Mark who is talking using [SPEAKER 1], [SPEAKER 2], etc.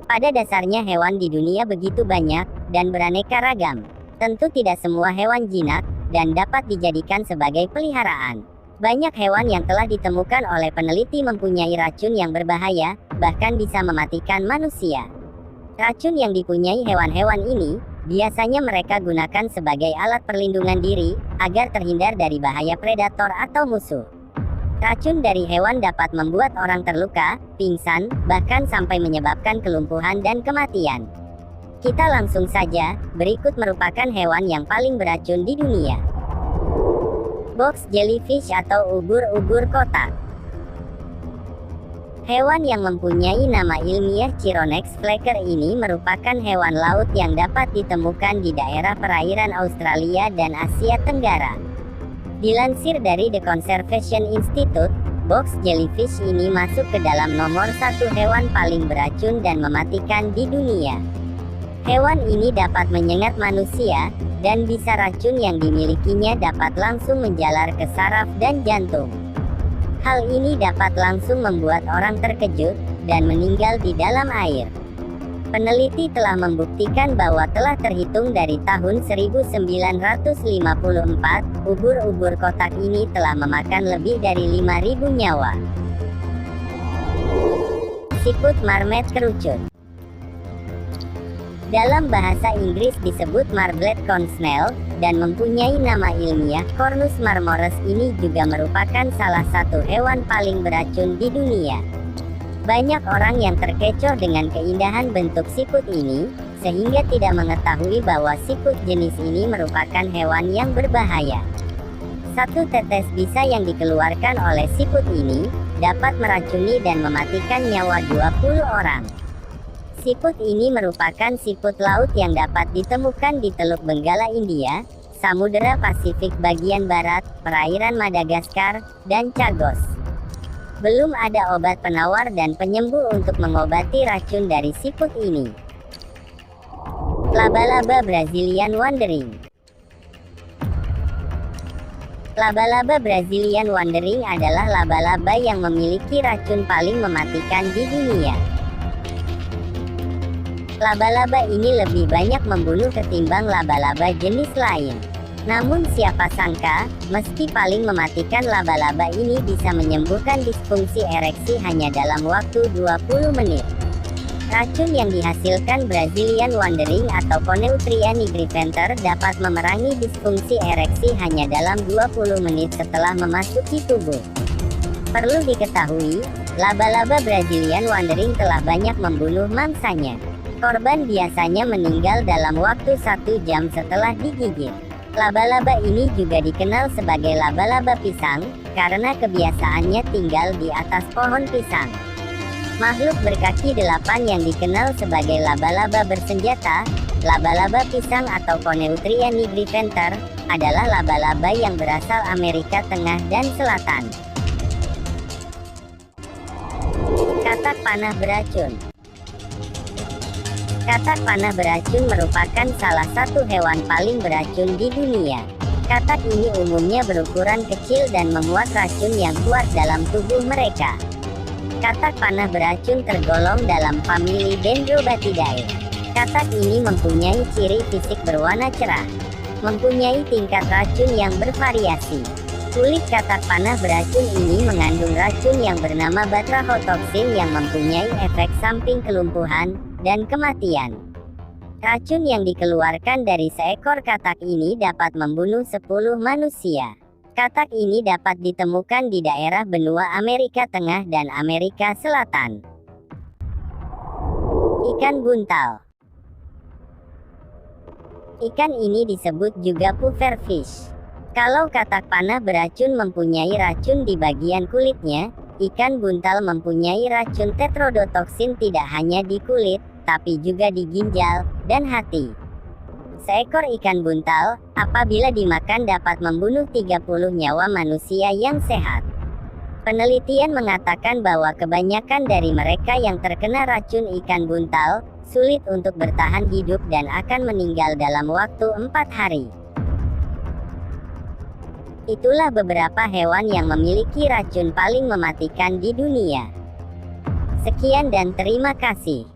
[SPEAKER 1] Pada dasarnya hewan di dunia begitu banyak dan beraneka ragam. Tentu tidak semua hewan jinak dan dapat dijadikan sebagai peliharaan. Banyak hewan yang telah ditemukan oleh peneliti mempunyai racun yang berbahaya, bahkan bisa mematikan manusia. Racun yang dipunyai hewan-hewan ini, biasanya mereka gunakan sebagai alat perlindungan diri, agar terhindar dari bahaya predator atau musuh. Racun dari hewan dapat membuat orang terluka, pingsan, bahkan sampai menyebabkan kelumpuhan dan kematian. Kita langsung saja, berikut merupakan hewan yang paling beracun di dunia. Box jellyfish atau ubur-ubur kotak. Hewan yang mempunyai nama ilmiah Chironex flecker ini merupakan hewan laut yang dapat ditemukan di daerah perairan Australia dan Asia Tenggara. Dilansir dari The Conservation Institute, box jellyfish ini masuk ke dalam nomor 1 hewan paling beracun dan mematikan di dunia. Hewan ini dapat menyengat manusia, dan bisa racun yang dimilikinya dapat langsung menjalar ke saraf dan jantung. Hal ini dapat langsung membuat orang terkejut, dan meninggal di dalam air. Peneliti telah membuktikan bahwa telah terhitung dari tahun 1954, ubur-ubur kotak ini telah memakan lebih dari 5.000 nyawa. Siput marmet kerucut. Dalam bahasa Inggris disebut marblet corn snail, dan mempunyai nama ilmiah Cornus marmorus ini juga merupakan salah satu hewan paling beracun di dunia. Banyak orang yang terkecoh dengan keindahan bentuk siput ini, sehingga tidak mengetahui bahwa siput jenis ini merupakan hewan yang berbahaya. Satu tetes bisa yang dikeluarkan oleh siput ini, dapat meracuni dan mematikan nyawa 20 orang. Siput ini merupakan siput laut yang dapat ditemukan di Teluk Benggala India, Samudera Pasifik bagian barat, perairan Madagaskar, dan Chagos. Belum ada obat penawar dan penyembuh untuk mengobati racun dari siput ini. Laba-laba Brazilian Wandering. Laba-laba Brazilian Wandering adalah laba-laba yang memiliki racun paling mematikan di dunia. Laba-laba ini lebih banyak membunuh ketimbang laba-laba jenis lain. Namun siapa sangka, meski paling mematikan laba-laba ini bisa menyembuhkan disfungsi ereksi hanya dalam waktu 20 menit. Racun yang dihasilkan Brazilian Wandering atau Coneutria nigriventer dapat memerangi disfungsi ereksi hanya dalam 20 menit setelah memasuki tubuh. Perlu diketahui, laba-laba Brazilian Wandering telah banyak membunuh mangsanya. Korban biasanya meninggal dalam waktu 1 jam setelah digigit. Laba-laba ini juga dikenal sebagai laba-laba pisang, karena kebiasaannya tinggal di atas pohon pisang. Makhluk berkaki 8 yang dikenal sebagai laba-laba bersenjata, laba-laba pisang atau Coneutria nigriventer, adalah laba-laba yang berasal Amerika Tengah dan Selatan. Katak panah beracun. Katak panah beracun merupakan salah satu hewan paling beracun di dunia. Katak ini umumnya berukuran kecil dan memuat racun yang kuat dalam tubuh mereka. Katak panah beracun tergolong dalam famili Dendrobatidae. Katak ini mempunyai ciri fisik berwarna cerah, mempunyai tingkat racun yang bervariasi. Kulit katak panah beracun ini mengandung racun yang bernama batrachotoxin yang mempunyai efek samping kelumpuhan dan kematian. Racun yang dikeluarkan dari seekor katak ini dapat membunuh 10 manusia. Katak ini dapat ditemukan di daerah benua Amerika Tengah dan Amerika Selatan. Ikan buntal. Ikan ini disebut juga pufferfish. Kalau katak panah beracun mempunyai racun di bagian kulitnya, ikan buntal mempunyai racun tetrodotoxin tidak hanya di kulit, tapi juga di ginjal dan hati. Seekor ikan buntal, apabila dimakan dapat membunuh 30 nyawa manusia yang sehat. Penelitian mengatakan bahwa kebanyakan dari mereka yang terkena racun ikan buntal, sulit untuk bertahan hidup dan akan meninggal dalam waktu 4 hari. Itulah beberapa hewan yang memiliki racun paling mematikan di dunia. Sekian dan terima kasih.